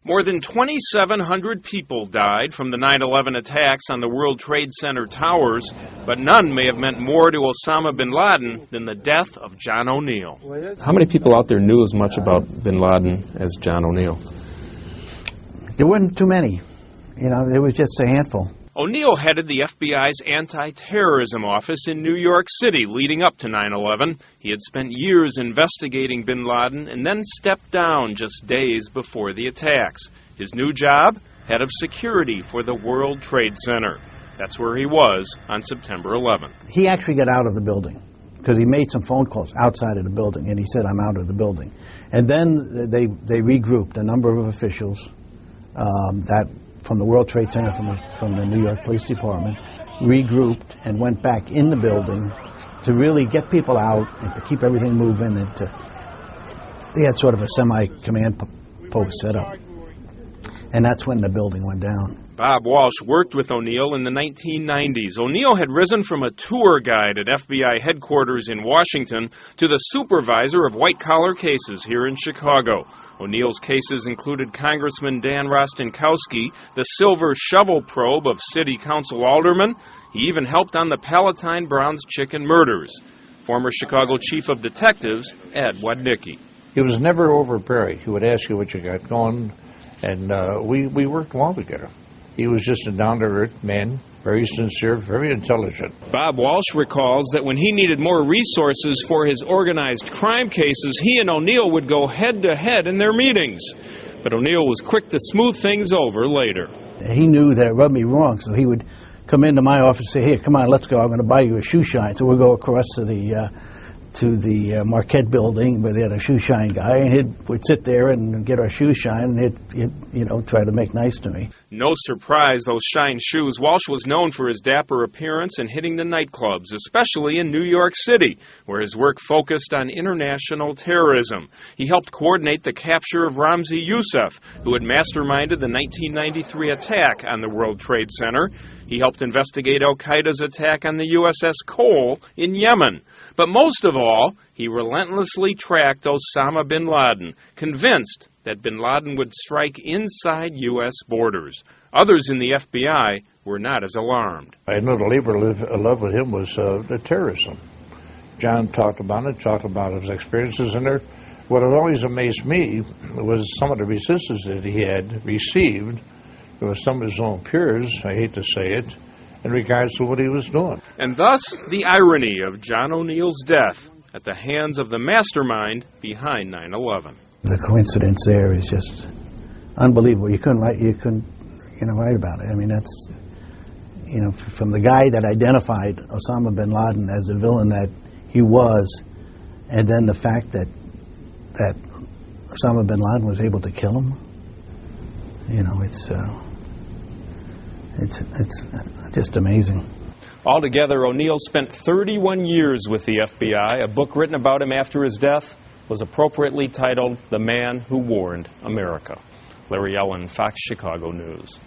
More than 2,700 people died from the 9/11 attacks on the World Trade Center towers, but none may have meant more to Osama bin Laden than the death of John O'Neill. How many people out there knew as much about bin Laden as John O'Neill? There weren't too many. There was just a handful. O'Neill headed the FBI's anti-terrorism office in New York City leading up to 9/11. He had spent years investigating bin Laden and then stepped down just days before the attacks. His new job? Head of security for the World Trade Center. That's where he was on September 11th. He actually got out of the building because he made some phone calls outside of the building, and he said, "I'm out of the building." And then they regrouped a number of officials that from the World Trade Center, from the New York Police Department, regrouped and went back in the building to really get people out and to keep everything moving. And they had sort of a semi-command post set up. And that's when the building went down. Bob Walsh worked with O'Neill in the 1990s. O'Neill had risen from a tour guide at FBI headquarters in Washington to the supervisor of white-collar cases here in Chicago. O'Neill's cases included Congressman Dan Rostenkowski, the silver shovel probe of city council aldermen. He even helped on the Palatine Brown's chicken murders. Former Chicago chief of detectives, Ed Wadnicki. He was never overbearing. He would ask you what you got going, and we worked well together. He was just a down-to-earth man, very sincere, very intelligent. Bob Walsh recalls that when he needed more resources for his organized crime cases, he and O'Neill would go head-to-head in their meetings. But O'Neill was quick to smooth things over later. He knew that it rubbed me wrong, so he would come into my office and say, "Here, come on, let's go. I'm going to buy you a shoe shine." So we'll go across to the Marquette building where they had a shoe shine guy, and we'd sit there and get our shoes shine, and he'd try to make nice to me. No surprise, those shine shoes. Walsh was known for his dapper appearance and hitting the nightclubs, especially in New York City, where his work focused on international terrorism. He helped coordinate the capture of Ramzi Youssef, who had masterminded the 1993 attack on the World Trade Center. He helped investigate al-Qaeda's attack on the USS Cole in Yemen. But most of all, he relentlessly tracked Osama bin Laden, convinced that bin Laden would strike inside U.S. borders. Others in the FBI were not as alarmed. I know the labor of love with him was the terrorism. John talked about his experiences in there. What had always amazed me was some of the resistance that he had received with some of his own peers, I hate to say it, in regards to what he was doing. And thus, the irony of John O'Neill's death at the hands of the mastermind behind 9/11. The coincidence there is just unbelievable. You couldn't write about it. I mean, that's, from the guy that identified Osama bin Laden as the villain that he was, and then the fact that Osama bin Laden was able to kill him, it's just amazing. Altogether, O'Neill spent 31 years with the FBI. A book written about him after his death was appropriately titled The Man Who Warned America. Larry Ellen, Fox Chicago News.